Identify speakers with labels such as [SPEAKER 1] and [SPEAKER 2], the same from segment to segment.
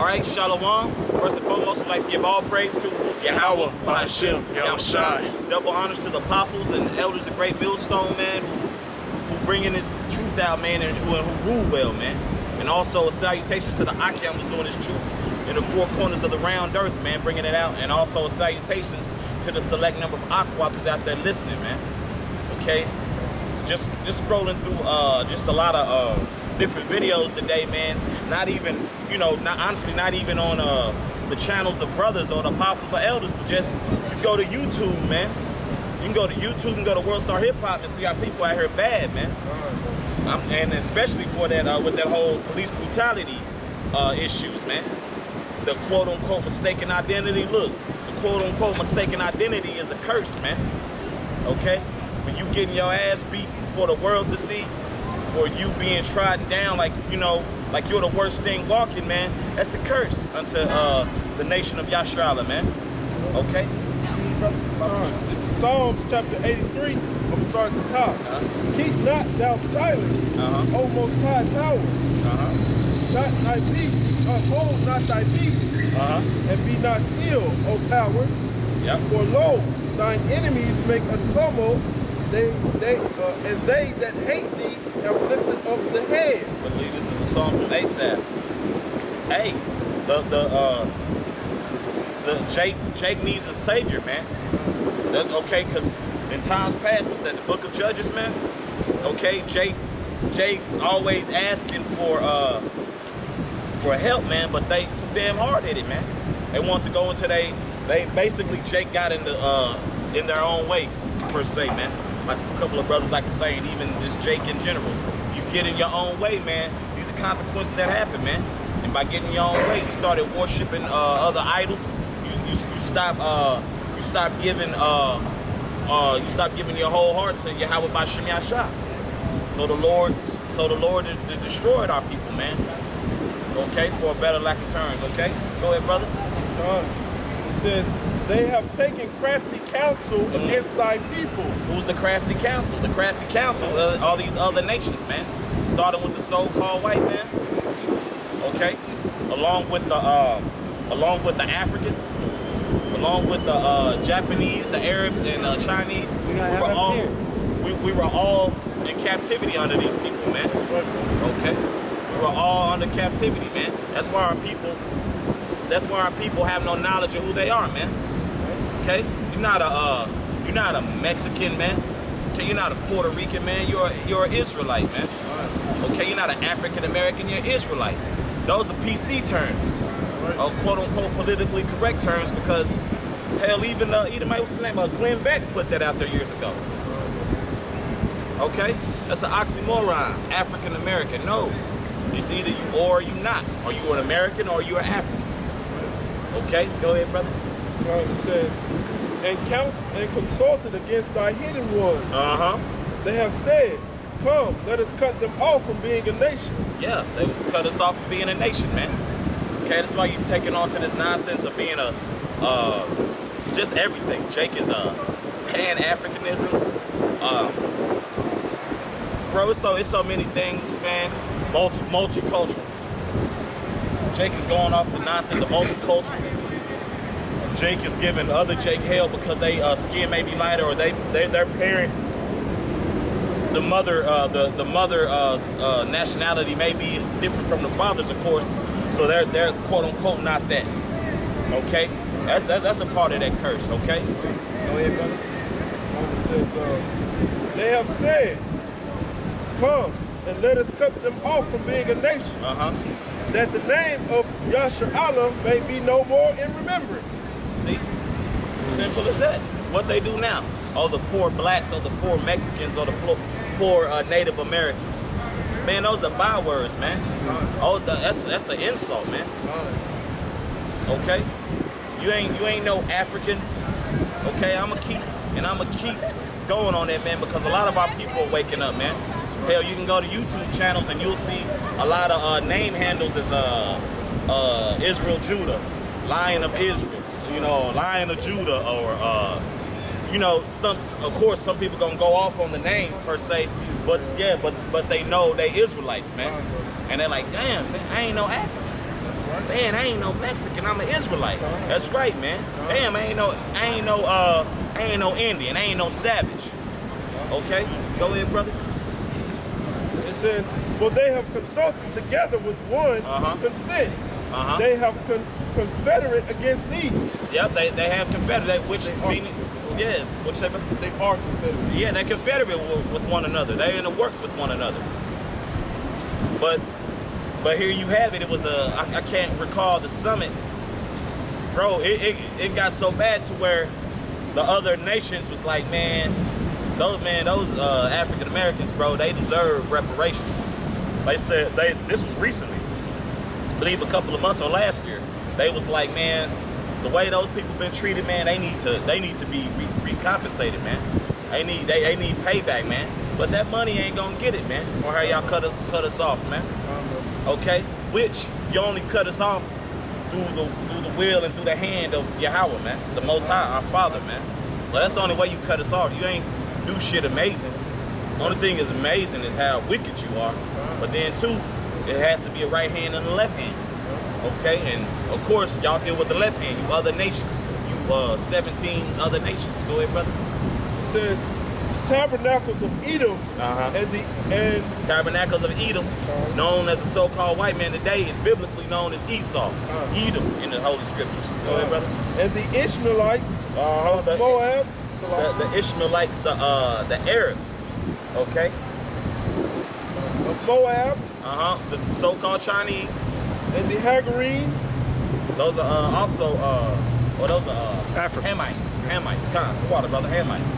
[SPEAKER 1] All right, Shalom. First and foremost, we'd like to give all praise to Yahweh, Ba'ashem, Yahushua. Double honors to the apostles and elders of Great Millstone, man, who bringing this truth out, man, and who rule well, man. And also salutations to the Akim who's doing this truth in the four corners of the round earth, man, bringing it out. And also salutations to the select number of Aquas who's out there listening, man. Okay, just scrolling through just a lot of different videos today, man. Not even, you know, honestly, not even on the channels of brothers or the apostles or elders, but just you go to YouTube, man. You can go to YouTube and go to World Star Hip Hop and see how people out here bad, man. And especially for that with that whole police brutality issues, man. The quote unquote mistaken identity. Look, the quote unquote mistaken identity is a curse, man. Okay, when you getting your ass beat for the world to see, for you being trodden down like, you know, like you're the worst thing walking, man, that's a curse unto the nation of Yasharala, man. Okay?
[SPEAKER 2] This is Psalms chapter 83. I'm going to start at the top. Keep not thou silence, O Most High Power. Not thy peace, hold not thy peace, and be not still, O power. For lo, thine enemies make a tumult, and they that hate thee have lifted up the head.
[SPEAKER 1] I believe this is a song from ASAP. Hey, Jake needs a savior, man. Okay, because in times past, was that the Book of Judges, man? Okay, Jake always asking for help, man, but they too damn hard-headed, man. They want to go into they basically Jake got in their own way, per se, man. Like a couple of brothers like to say, and even just Jake in general. You get in your own way, man. These are consequences that happen, man. And by getting your own way, you started worshiping other idols. You stop giving your whole heart to Yahweh Ba'ashem Yashah. So the Lord destroyed our people, man. Okay, for a better lack of terms. Okay, go ahead, brother.
[SPEAKER 2] It says, they have taken crafty counsel against thy people.
[SPEAKER 1] Who's the crafty counsel? The crafty counsel are all these other nations, man. Starting with the so-called white man. Okay, along with the Africans, along with the Japanese, the Arabs, and Chinese. We were all in captivity under these people, man. Okay, we were all under captivity, man. That's why our people have no knowledge of who they are, man. Okay, you're not a Mexican, man. Okay, you're not a Puerto Rican, man. You're an Israelite, man. Okay, you're not an African American. You're an Israelite. Those are PC terms, quote unquote politically correct terms, because hell, even what's his name, Glenn Beck put that out there years ago. Okay, that's an oxymoron. African American, no. It's either you or you not. Are you an American or you are African? Okay, go ahead, brother.
[SPEAKER 2] It says, and consulted against thy hidden ones. They have said, come, let us cut them off from being a nation.
[SPEAKER 1] Yeah, they cut us off from being a nation, man. Okay, that's why you're taking on to this nonsense of being just everything. Jake is Pan-Africanism. Bro, it's so many things, man. Multicultural. Jake is going off the nonsense of multicultural. Jake is giving other Jake hell because they skin may be lighter, or their parent, the mother nationality may be different from the father's, of course. So they're quote unquote not that. Okay, that's a part of that curse. Okay. Go ahead, brother.
[SPEAKER 2] It says, they have said, come and let us cut them off from being a nation. That the name of Yasharala may be no more in remembrance.
[SPEAKER 1] See? Simple as that. What they do now. Oh, the poor blacks, or the poor Mexicans, or the poor Native Americans. Man, those are bywords, man. Oh, that's an insult, man. Okay? You ain't no African. Okay, I'ma keep going on that, man, because a lot of our people are waking up, man. Hell, you can go to YouTube channels and you'll see a lot of name handles as Israel Judah, Lion of Israel, you know, Lion of Judah, or you know, of course some people gonna go off on the name per se, but yeah, but they know they Israelites, man, and they're like, damn, man, I ain't no African.
[SPEAKER 2] That's right.
[SPEAKER 1] Man, I ain't no Mexican. I'm an Israelite. That's right, man. Damn, I ain't no Indian. I ain't no savage. Okay, go ahead, brother.
[SPEAKER 2] It says, for they have consulted together with one consent. They have confederate against thee.
[SPEAKER 1] Yep, they have confederate, which meaning, yeah, what you say, brother?
[SPEAKER 2] They are confederate.
[SPEAKER 1] Yeah, they're confederate with one another. They're in the works with one another. But here you have it. It was I can't recall the summit, bro. It got so bad to where the other nations was like, those African Americans, bro, they deserve reparations. They said this was recently, I believe a couple of months or last year. They was like, man, the way those people been treated, man, they need to be recompensated, man. They need payback, man. But that money ain't gonna get it, man. Or how y'all cut us off, man. Okay, which you only cut us off through the will and through the hand of Yahweh, man, the Most High, our Father, man. Well, that's the only way you cut us off. You ain't do shit amazing. Only thing is amazing is how wicked you are. But then too, it has to be a right hand and a left hand. Okay, and of course y'all deal with the left hand. You other nations, you 17 other nations. Go ahead, brother.
[SPEAKER 2] It says the tabernacles of Edom and
[SPEAKER 1] tabernacles of Edom, known as the so-called white man today, is biblically known as Esau. Edom in the Holy Scriptures. Go ahead, brother.
[SPEAKER 2] And the Ishmaelites of Moab.
[SPEAKER 1] The Ishmaelites, the Arabs. Okay.
[SPEAKER 2] Of Moab.
[SPEAKER 1] The so-called Chinese.
[SPEAKER 2] And the Hagarenes.
[SPEAKER 1] Those are also those are Hamites. Hamites. Come on, water, brother. Hamites.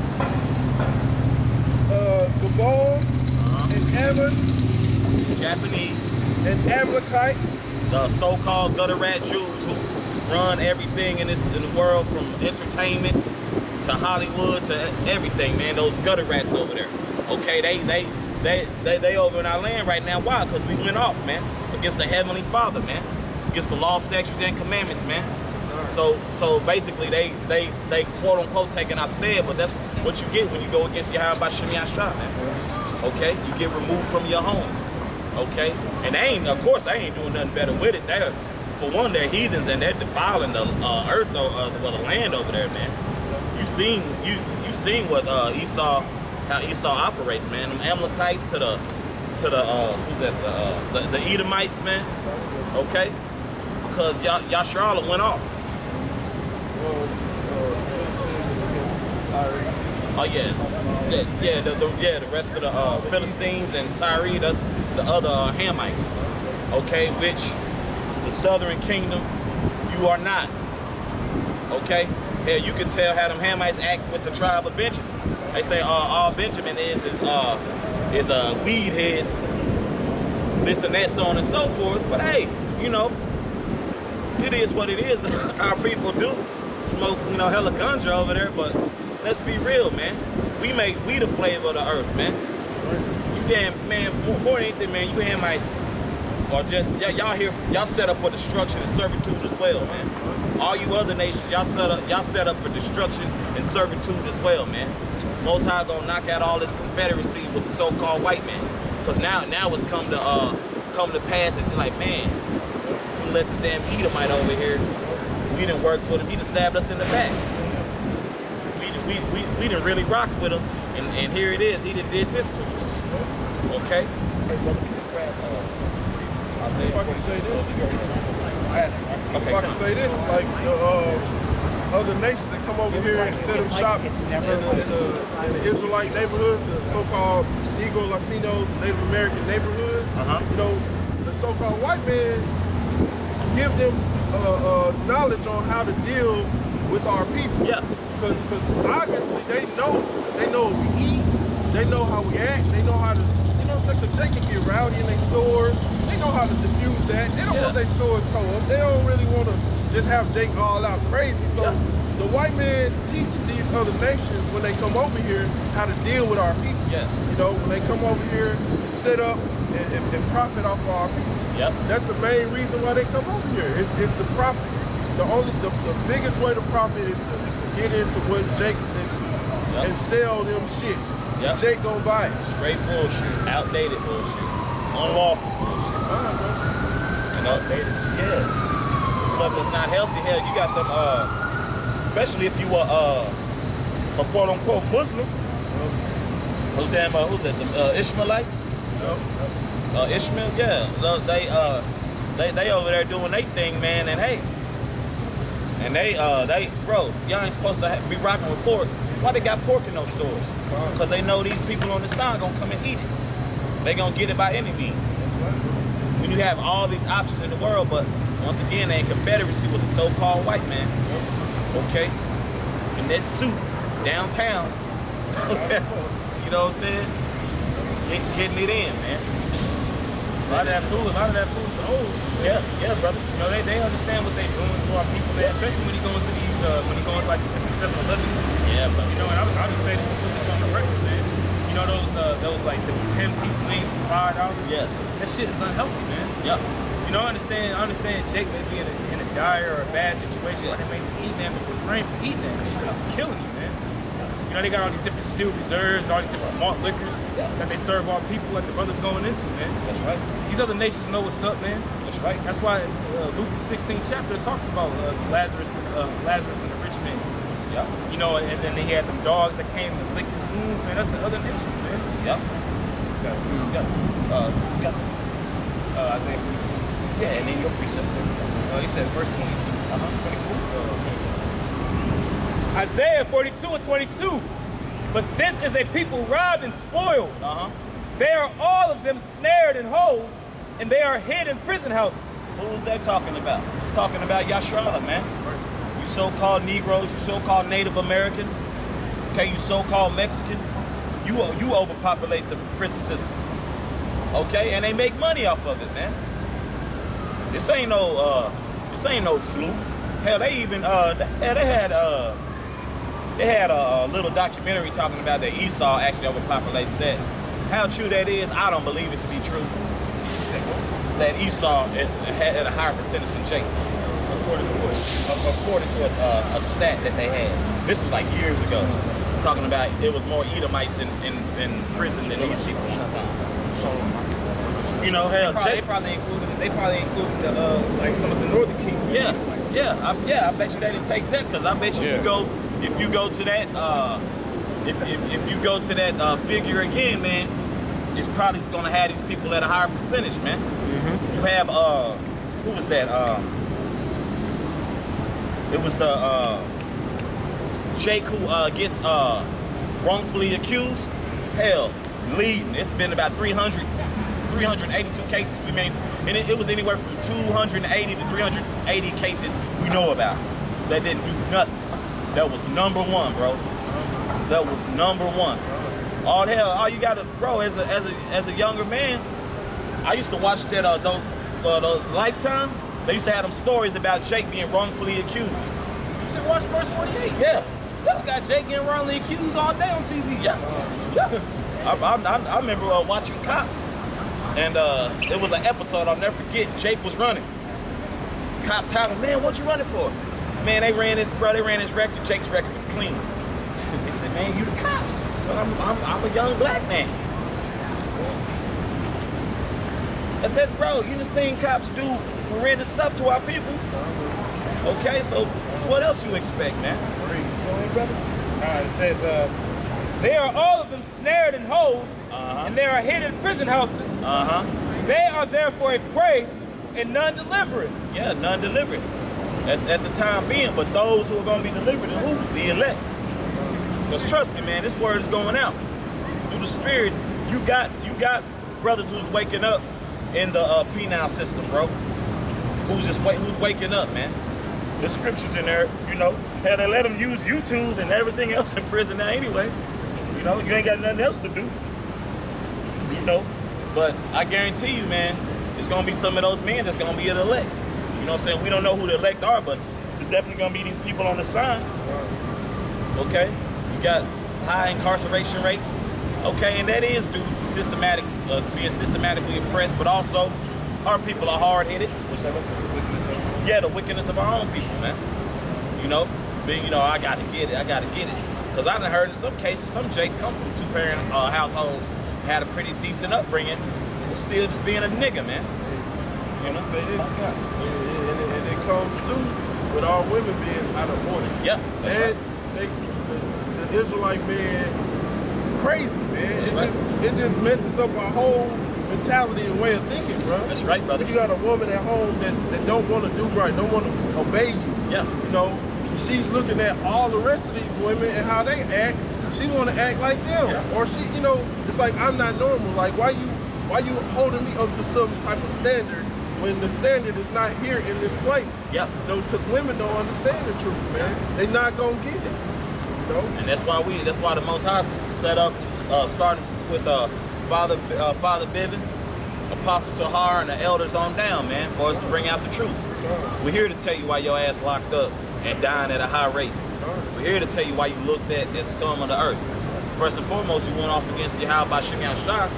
[SPEAKER 2] Gabal and Ammon.
[SPEAKER 1] Japanese.
[SPEAKER 2] And Amalekite.
[SPEAKER 1] The so-called gutter rat Jews who run everything in the world, from entertainment to Hollywood to everything, man. Those gutter rats over there. Okay, they over in our land right now. Why? Because we went off, man, against the Heavenly Father, man, against the law, statutes, and commandments, man. So basically, they quote unquote taking our stand, but that's what you get when you go against Yahweh by Shem Yahshua, man. Okay, you get removed from your home. Okay, and of course, they ain't doing nothing better with it. For one, they're heathens and they're defiling the earth, the land over there, man. You seen what how Esau operates, man. Them Amalekites to the who's that? The Edomites, man. Okay, because Yasharallah went off. Oh yeah, the rest of the Philistines and Tyre, that's the other Hamites. Okay, which the southern kingdom, you are not. Okay, yeah, you can tell how them Hamites act with the tribe of Benjamin. They say all Benjamin is weed heads, this and that, so on and so forth. But hey, you know, it is what it is. Our people do smoke, hella ganja over there, but let's be real, man. We the flavor of the earth, man. You damn, man, more than anything, man, you Hamites are just, y'all set up for destruction and servitude as well, man. All you other nations, y'all set up for destruction and servitude as well, man. Most High gonna knock out all this confederacy with the so-called white man. Cause now it's come to pass that you're like, man, we let this damn Edomite over here, we done worked with him, he done stabbed us in the back. We done really rocked with him, and here it is, he done did this to us. Okay?
[SPEAKER 2] If I can say this, like the other nations that come over here and set up shop in the Israelite neighborhoods, the so-called Negro, Latinos, and Native American neighborhoods, the so-called white man give them knowledge on how to deal with our people.
[SPEAKER 1] Yeah.
[SPEAKER 2] Because obviously they know what we eat, they know how we act, they know how to, because they can get rowdy in their stores. They know how to diffuse that. They don't want their stores towed up. They don't really want to just have Jake all out crazy. So the white man teach these other nations when they come over here how to deal with our people.
[SPEAKER 1] Yeah.
[SPEAKER 2] When they come over here and set up and profit off of our people.
[SPEAKER 1] Yep.
[SPEAKER 2] That's the main reason why they come over here. It's the profit. The biggest way to profit is to get into what Jake is into and sell them shit. Yep. Jake gonna buy it.
[SPEAKER 1] Straight bullshit, outdated bullshit, unlawful bullshit.
[SPEAKER 2] Bro.
[SPEAKER 1] And outdated shit. Yeah. Stuff that's not healthy. Hell, you got them, especially if you were a quote-unquote Muslim. Those damn, who's that, the Ishmaelites? Ishmael, yeah. They over there doing their thing, man, and hey. And bro, y'all ain't supposed to be rocking with pork. Why they got pork in those stores? Because they know these people on the side gonna come and eat it. They gonna get it by any means. When you have all these options in the world, but once again, they in confederacy with the so-called white man. Okay? In that suit, downtown. You know what I'm saying? Getting it in, man.
[SPEAKER 3] A lot of that food is old.
[SPEAKER 1] Yeah, brother.
[SPEAKER 3] You know, they understand what they're doing to our people, man. Especially when you go into these, like these different 7-Elevens.
[SPEAKER 1] Yeah, brother.
[SPEAKER 3] You know, and I'll just say this and put this on the record, man. You know those like the 10-piece wings for $5.
[SPEAKER 1] Yeah.
[SPEAKER 3] That shit is unhealthy, man.
[SPEAKER 1] Yeah.
[SPEAKER 3] You know, I understand Jake may be in a dire or a bad situation where they may eat that, but refrain from eating that because it's killing you, man. You know, they got all these different steel reserves, all these different malt liquors that they serve our people like the brothers going into, man.
[SPEAKER 1] That's right.
[SPEAKER 3] These other nations know what's up, man.
[SPEAKER 1] That's right.
[SPEAKER 3] That's why Luke the 16th chapter talks about Lazarus and the rich man.
[SPEAKER 1] Yeah.
[SPEAKER 3] You know, and then they had them dogs that came and licked his wounds, man. That's the other nations, man.
[SPEAKER 1] Yeah.
[SPEAKER 3] Isaiah 42.
[SPEAKER 1] Yeah, and then your precept.
[SPEAKER 3] He said verse 22.
[SPEAKER 1] 24.
[SPEAKER 3] Isaiah 42 and 22. But this is a people robbed and spoiled. They are all of them snared in holes, and they are hid in prison houses.
[SPEAKER 1] Who is that talking about? It's talking about Yasharala, man. You so-called Negroes, you so-called Native Americans, okay, you so-called Mexicans, you overpopulate the prison system, okay, and they make money off of it, man. This ain't no fluke. Hell, they even they had a little documentary talking about that Esau actually overpopulates that. How true that is, I don't believe it to be true. That Esau had a higher percentage than Jacob. According to a stat that they had. This was like years ago. Talking about it was more Edomites in prison than these people on the side. You know, hell,
[SPEAKER 3] They probably included like some of the northern kingdoms.
[SPEAKER 1] Yeah. I bet you they didn't take that because I bet you if you go to that if you go to that figure again, man, it's probably gonna have these people at a higher percentage, man. Mm-hmm. You have who was that? It was the Jake who gets wrongfully accused. Hell, leading. It's been about 382 cases we made, and it was anywhere from 280 to 380 cases we know about that didn't do nothing. That was number one, bro. That was number one. All you gotta, bro. As a younger man, I used to watch that the Lifetime. They used to have them stories about Jake being wrongfully accused.
[SPEAKER 3] You should watch Verse 48.
[SPEAKER 1] Yeah.
[SPEAKER 3] You got Jake getting wrongly accused all day on TV.
[SPEAKER 1] Yeah. I remember watching Cops, and it was an episode I'll never forget. Jake was running. Cop telling him, man, what you running for? Man, they ran his record. Jake's record was clean. They said, man, you the cops. So I'm a young black man. And then, bro, you done seen cops do horrendous stuff to our people. Okay, so what else you expect, man?
[SPEAKER 3] It says, they are all of them snared in holes, and they are hid in prison houses. They are therefore a prey, and none deliver it.
[SPEAKER 1] Yeah, none deliver it. At the time being, but those who are going to be delivered are who? The elect. Because trust me, man, this word is going out. Through the Spirit, you got brothers who's waking up in the penal system, bro. Who's waking up, man. The scriptures in there, you know. Hell, they let them use YouTube and everything else in prison now anyway. You know, you ain't got nothing else to do. You know. But I guarantee you, man, there's going to be some of those men that's going to be an elect. You know what I'm saying? We don't know who the elect are, but there's definitely going to be these people on the sign. Okay? You got high incarceration rates. Okay, and that is due to being systematically oppressed, but also our people are hard-headed. Yeah, the wickedness of our own people, man. You know, I gotta get it. Because I done heard in some cases, some Jake come from two-parent households, had a pretty decent upbringing, but still just being a nigga, man.
[SPEAKER 2] I'm gonna say this, and it comes too with our women being out of order.
[SPEAKER 1] Yeah,
[SPEAKER 2] that makes the Israelite man crazy, man. It just messes up our whole mentality and way of thinking, bro.
[SPEAKER 1] That's right, brother.
[SPEAKER 2] You got a woman at home that don't want to do right, don't want to obey you.
[SPEAKER 1] Yeah.
[SPEAKER 2] You know, she's looking at all the rest of these women and how they act. She want to act like them, or she, you know, it's like I'm not normal. Like why you holding me up to some type of standard when the standard is not here in this place?
[SPEAKER 1] Yeah.
[SPEAKER 2] You know, because women don't understand the truth, man. They not gonna get it. You know?
[SPEAKER 1] And that's why the Most High set up, starting with Father Bivens, Apostle Tahar, and the elders on down, man, for us to bring out the truth. We're here to tell you why your ass locked up and dying at a high rate. We're here to tell you why you looked at as scum of the earth. First and foremost, you went off against Yahweh Ba'Shem Yahshua.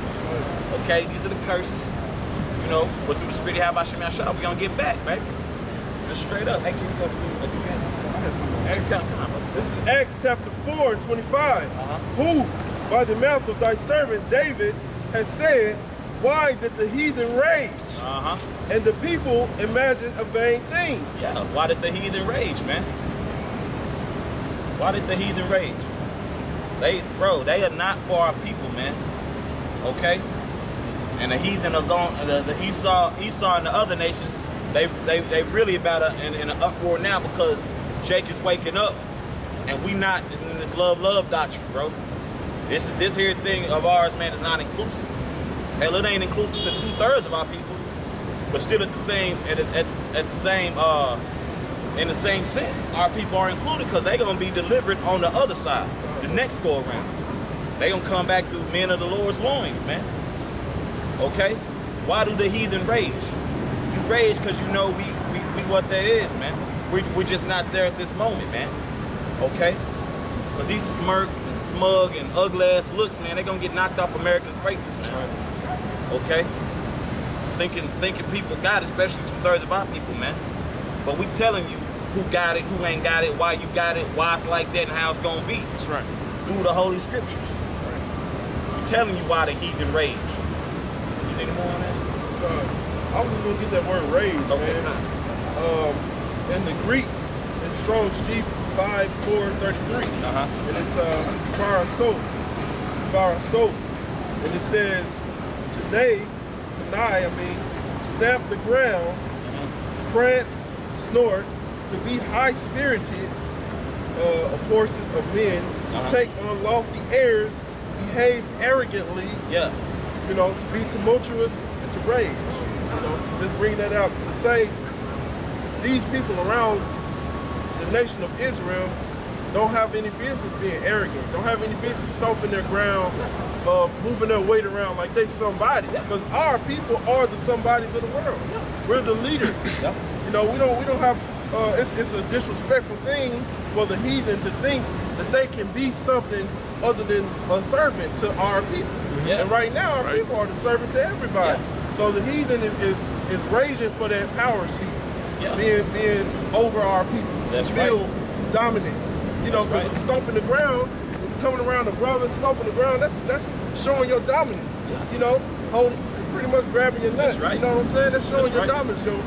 [SPEAKER 1] Okay, these are the curses. You know, but through the spirit of Yahweh Ba'Shem Yahshua, we're gonna get back, baby. Just straight up. Hey, can you go come on, bro.
[SPEAKER 2] This is Acts chapter 4 and 25. Who, by the mouth of thy servant David, has said, why did the heathen rage? And the people imagine a vain thing.
[SPEAKER 1] Yeah, why did the heathen rage, man? Why did the heathen rage? They are not for our people, man. Okay? And the heathen are gone. The Esau and the other nations, they really about in an uproar now because Jake is waking up, and we not in this love doctrine, bro. This here thing of ours, man, is not inclusive. Hell, it ain't inclusive to 2/3 of our people, but still in the same sense, our people are included because they're gonna be delivered on the other side, the next go around. They gonna come back through men of the Lord's loins, man. Okay? Why do the heathen rage? You rage because you know we what that is, man. We're just not there at this moment, man. Okay? Because these smirk and smug and ugly ass looks, man, they're gonna get knocked off Americans' faces, man. Okay? Thinking people got it, especially 2/3 of our people, man. But we telling you who got it, who ain't got it, why you got it, why it's like that, and how it's gonna be.
[SPEAKER 2] That's right.
[SPEAKER 1] Through the Holy Scriptures. Right. We're telling you why the heathen rage. You see any more on that?
[SPEAKER 2] I was just gonna get that word rage, man. In the Greek, it's Strong's G5433. And it's Pharisot. And it says, tonight, stamp the ground, prance, snort, to be high-spirited of horses of men, to take on lofty airs, behave arrogantly, you know, to be tumultuous and to rage. You know, just bring that out and say these people around the nation of Israel don't have any business being arrogant, don't have any business stomping their ground, moving their weight around like they somebody. Because our people are the somebodies of the world. We're the leaders. You know, we don't have. It's a disrespectful thing for the heathen to think that they can be something other than a servant to our people. And right now, our people are the servant to everybody. So the heathen is raging for that power seat, being over our people.
[SPEAKER 1] That's
[SPEAKER 2] feel dominant. You know, because stomping the ground, coming around the brother, stomping the ground, that's showing your dominance. You know, pretty much grabbing your nuts. You know what I'm saying? That's showing your dominance, your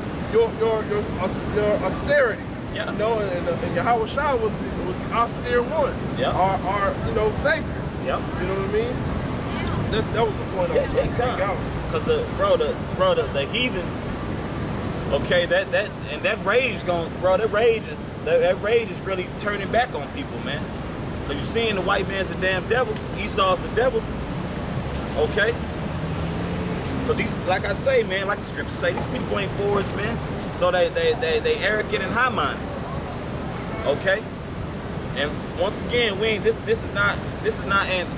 [SPEAKER 2] austerity. You know, and Yahweh Shah was the austere one. Our savior. You know what I mean? That was the point I was trying to bring out.
[SPEAKER 1] Because the heathen, okay, that rage is really turning back on people, man. So you seeing the white man's a damn devil, Esau's the devil, okay? Because he's, like I say, man, like the scriptures say, these people ain't for us, man. So they arrogant and high-minded, okay? And once again, this is not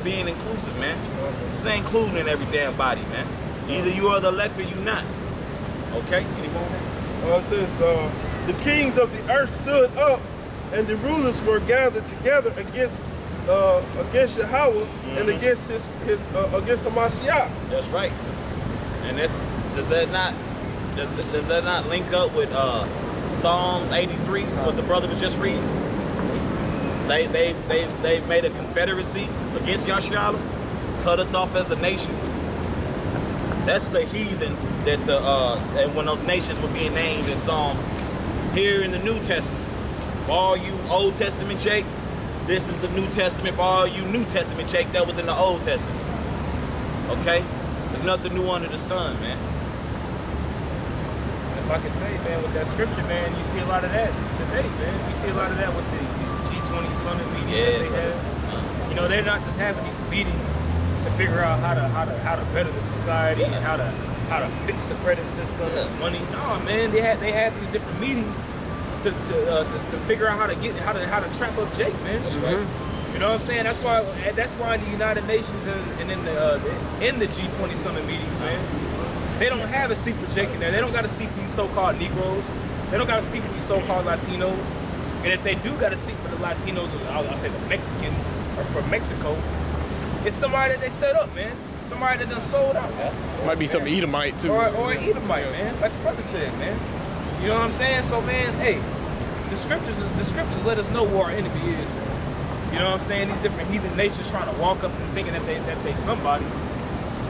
[SPEAKER 1] being inclusive, man. This ain't including every damn body, man. Either you are the elect or you not. Okay? Any more?
[SPEAKER 2] It says, the kings of the earth stood up, and the rulers were gathered together against Yahweh and against against Hamashiach.
[SPEAKER 1] That's right. And does that not link up with Psalms 83, what the brother was just reading? They've made a confederacy against Yahshua, cut us off as a nation. That's the heathen that and when those nations were being named in Psalms. Here in the New Testament, for all you Old Testament Jake, this is the New Testament. For all you New Testament Jake, that was in the Old Testament. Okay? There's nothing new under the sun, man.
[SPEAKER 3] If I could say, man, with that scripture, man, you see a lot of that today, man. You see a lot of that with the G20 summit meetings that they have. You know, they're not just having these meetings to figure out how to better the society and how to fix the credit system, money. No, man, they have these different meetings to figure out how to trap up Jake, man. That's right. You know what I'm saying? That's why in the United Nations and in the G20 summit meetings, man, they don't have a seat for Jake in there. They don't got a seat for these so-called Negroes. They don't got a seat for these so-called Latinos. And if they do got a seat for the Latinos, or I'll say the Mexicans, or from Mexico, it's somebody that they set up, man. Somebody that done sold out.
[SPEAKER 4] Might be some Edomite too.
[SPEAKER 3] Or an Edomite, man. Like the brother said, man. You know what I'm saying? So, man, hey, the scriptures let us know who our enemy is, man. You know what I'm saying? These different heathen nations trying to walk up and thinking that they somebody.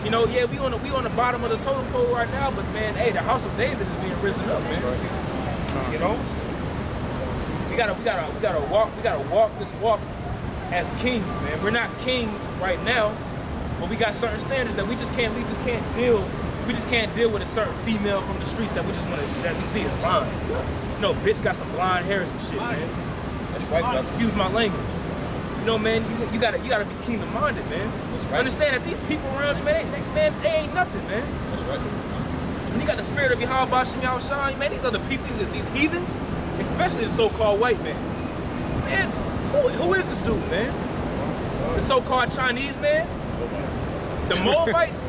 [SPEAKER 3] You know, yeah, we on the bottom of the totem pole right now, but man, hey, the house of David is being risen up, man. You know? We gotta walk this walk as kings, man. We're not kings right now, but we got certain standards that we just can't deal with a certain female from the streets that we see as fine. You know, bitch got some blonde hair or some shit, man. That's right, brother. Excuse my language. You know, man, you gotta be kingdom-minded, man. That's right. Understand that these people around you, man, they ain't nothing, man. That's right. When you got the spirit of Yahweh Bashim Yahushua, man, these other people, these heathens, especially the so-called white man. Man, who is this dude, man? The so-called Chinese man? The Moabites?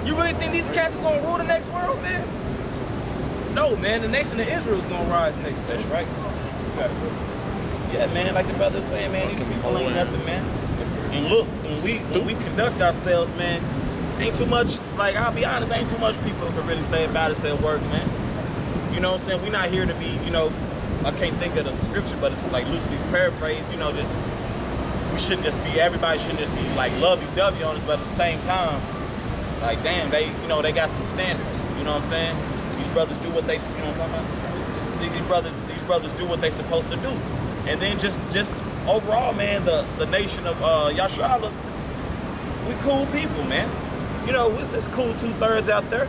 [SPEAKER 3] You really think these cats is gonna rule the next world, man? No, man, the nation of Israel is gonna rise next. That's right.
[SPEAKER 1] Yeah, man, like the brother was saying, man, these people ain't nothing, man. And look, when we conduct ourselves, man, ain't too much, like, I'll be honest, ain't too much people can really say about it, say work, man. You know what I'm saying? We're not here to be, you know, I can't think of the scripture, but it's like loosely paraphrased, you know, just, everybody shouldn't just be like lovey-dovey on us, but at the same time, like, damn, they got some standards, you know what I'm saying? These brothers do what they, you know what I'm talking about? These brothers do what they supposed to do. And then just overall, man, the nation of Yashala, we cool people, man. You know, it's cool 2/3 out there,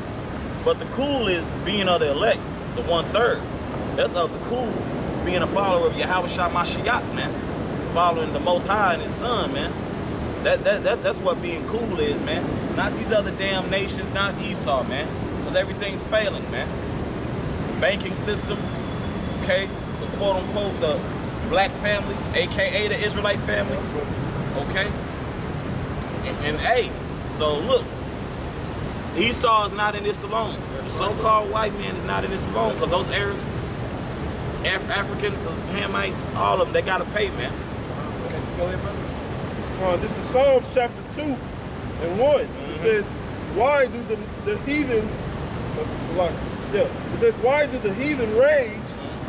[SPEAKER 1] but the cool is being of the elect, the 1/3. That's of the cool, being a follower of Yahweh Shah Mashiach, man. Following the Most High and His Son, man. That's what being cool is, man. Not these other damn nations, not Esau, man. Because everything's failing, man. Banking system, okay? The quote-unquote, the black family, a.k.a. the Israelite family, okay? And hey, so look, Esau is not in this alone. The so-called white man is not in this alone, because those Arabs, Africans, those Hamites, all of them, they gotta pay, man.
[SPEAKER 3] Okay, go ahead, brother.
[SPEAKER 2] This is Psalms chapter 2 and 1. It says, why do the heathen, it says, why do the heathen rage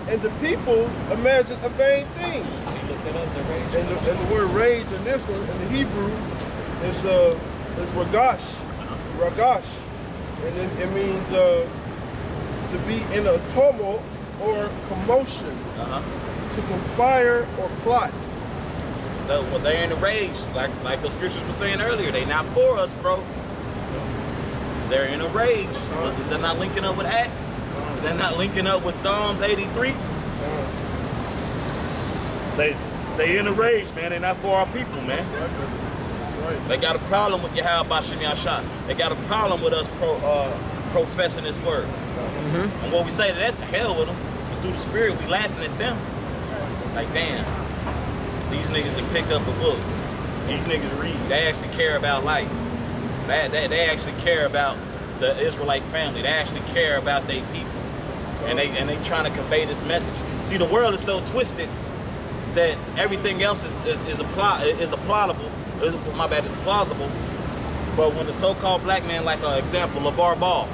[SPEAKER 2] and the people imagine a vain thing? And the word rage in this one, in the Hebrew, is ragash. Ragash. And it means to be in a tumult or commotion, to conspire or plot.
[SPEAKER 1] Well, they're in a rage, like the scriptures were saying earlier. They not for us, bro. They're in a rage. Is that not linking up with Acts? Is that not linking up with Psalms 83? They in a rage, man. They're not for our people, man.
[SPEAKER 2] That's right.
[SPEAKER 1] They got a problem with Yahweh Bashim Yashah. They got a problem with us professing His word. And what we say to that, to hell with them. Because through the Spirit, we laughing at them. Like, damn. These niggas have picked up a book. These niggas read. They actually care about life. They actually care about the Israelite family. They actually care about their people. And they trying to convey this message. See, the world is so twisted that everything else is plausible. But when the so-called black man, like an example, LeVar Ball,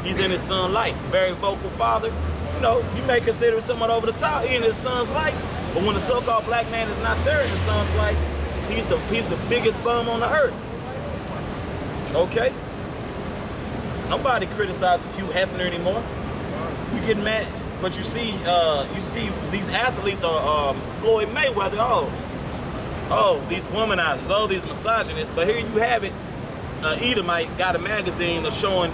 [SPEAKER 1] he's in his son's life, very vocal father. You know, you may consider someone over the top. He in his son's life. But when the so-called black man is not there in his son's life, he's the biggest bum on the earth. Okay? Nobody criticizes Hugh Hefner anymore. You get mad, but you see these athletes are Floyd Mayweather. Oh, these womanizers. Oh, these misogynists. But here you have it. Edomite got a magazine of showing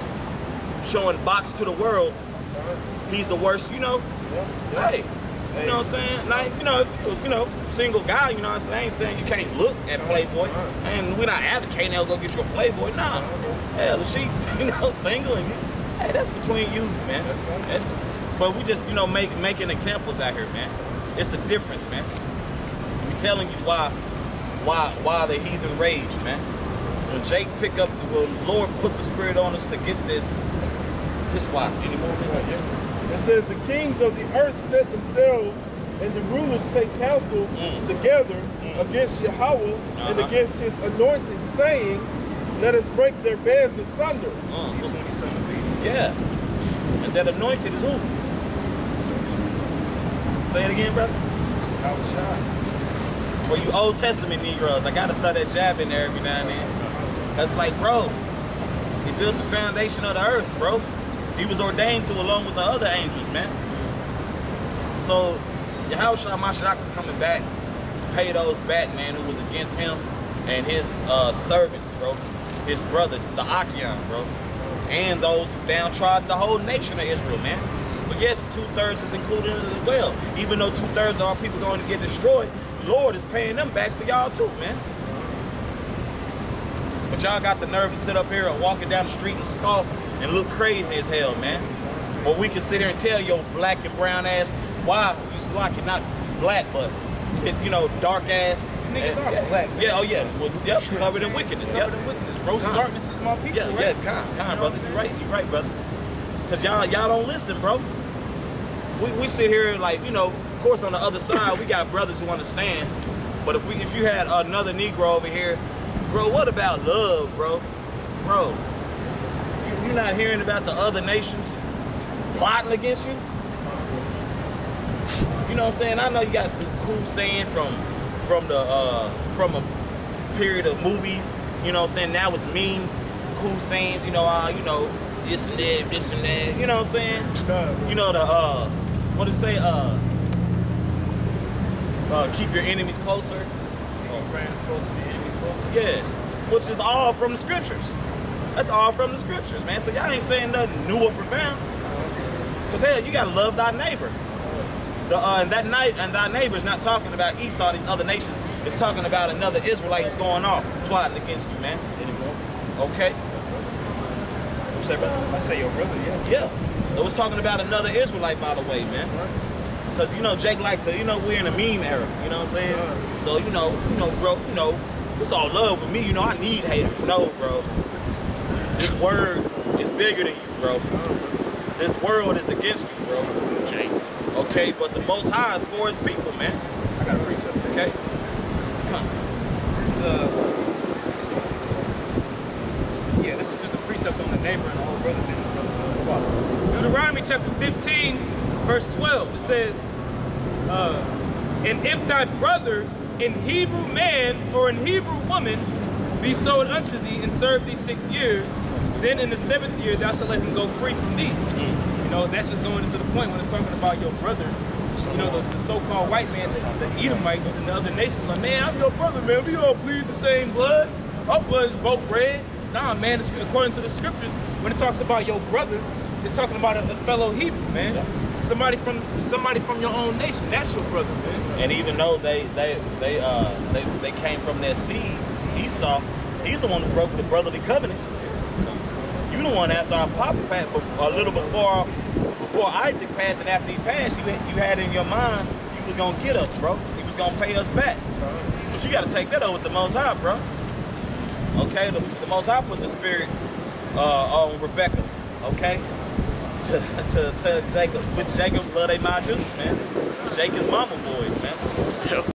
[SPEAKER 1] box to the world. He's the worst. You know. Hey. You know what I'm saying? Like, if you single guy, you know what I'm saying? I ain't saying you can't look at Playboy. And we're not advocating they'll go get you a Playboy. Nah. Hell, if she, single and hey, that's between you, man. But we just, making examples out here, man. It's a difference, man. We telling you why the heathen rage, man. When Jake pick up, the Lord puts the spirit on us to get this why. Any more?
[SPEAKER 2] It says the kings of the earth set themselves and the rulers take counsel together against Yahweh and against his anointed, saying, let us break their bands asunder.
[SPEAKER 1] Yeah. And that anointed is who? Say it again, brother. For you Old Testament Negroes, I gotta throw that jab in there every now and then. That's like, bro, he built the foundation of the earth, bro. He was ordained to along with the other angels, man. So Yahushua Mashiach is coming back to pay those back, man, who was against him and his servants, bro. His brothers, the Achaim, bro. And those who downtrodden the whole nation of Israel, man. So yes, 2/3 is included as well. Even though 2/3 of our people going to get destroyed, the Lord is paying them back for y'all too, man. But y'all got the nerve to sit up here and walking down the street and scoff and look crazy as hell, man. Or we can sit here and tell your black and brown ass why you like it, not black, but dark ass.
[SPEAKER 3] Niggas are black. Man.
[SPEAKER 1] Yeah, oh yeah. Well, yep, covered in wickedness.
[SPEAKER 3] Covered in wickedness. Gross darkness is my people.
[SPEAKER 1] Yeah,
[SPEAKER 3] right?
[SPEAKER 1] Kind, brother. You're right, brother. Cause y'all don't listen, bro. We sit here like, of course on the other side we got brothers who understand. But if you had another Negro over here, bro, what about love, bro? Bro. You're not hearing about the other nations plotting against you? You know what I'm saying? I know you got the cool saying from a period of movies, you know what I'm saying? Now it's memes, cool sayings, this and that, this and that, you know what I'm saying? What it say, keep your enemies closer.
[SPEAKER 3] Your friends closer, your enemies closer.
[SPEAKER 1] Yeah, which is all from the scriptures. That's all from the scriptures, man. So y'all ain't saying nothing new or profound. Because hell, you gotta love thy neighbor. And thy neighbor is not talking about Esau, these other nations. It's talking about another Israelite who's going off, plotting against you, man. Okay? What you say, brother?
[SPEAKER 3] I say your brother, yeah.
[SPEAKER 1] Yeah. So it's talking about another Israelite, by the way, man. Because, Jake like we're in a meme era, you know what I'm saying? So, bro, it's all love with me, I need haters. No, bro. This word is bigger than you, bro. This world is against you, bro. Okay, but the Most High is for his people, man.
[SPEAKER 3] I got a precept.
[SPEAKER 1] Okay? Come.
[SPEAKER 3] This is just a precept on the neighbor and the whole brother thing. Deuteronomy chapter 15, verse 12. It says, and if thy brother in Hebrew man or in Hebrew woman be sold unto thee and serve thee 6 years, then in the 7th year thou shalt let him go free from thee. That's just going into the point when it's talking about your brother. The so-called white man, the Edomites and the other nations, like, man, I'm your brother, man. We all bleed the same blood. Our blood is both red. Nah, man, it's, according to the scriptures, when it talks about your brothers, it's talking about a fellow Hebrew, man. Yeah. Somebody from your own nation. That's your brother, man.
[SPEAKER 1] And even though they came from their seed, Esau, he's the one who broke the brotherly covenant. You the one after our pops passed, a little before Isaac passed, and after he passed, you had in your mind you was gonna get us, bro. He was gonna pay us back. But you gotta take that over with the Most High, bro. Okay, the Most High put the spirit on Rebecca, okay? To Jacob, which Jacob love they my dudes, man. Jacob's mama boys, man.
[SPEAKER 4] Yep.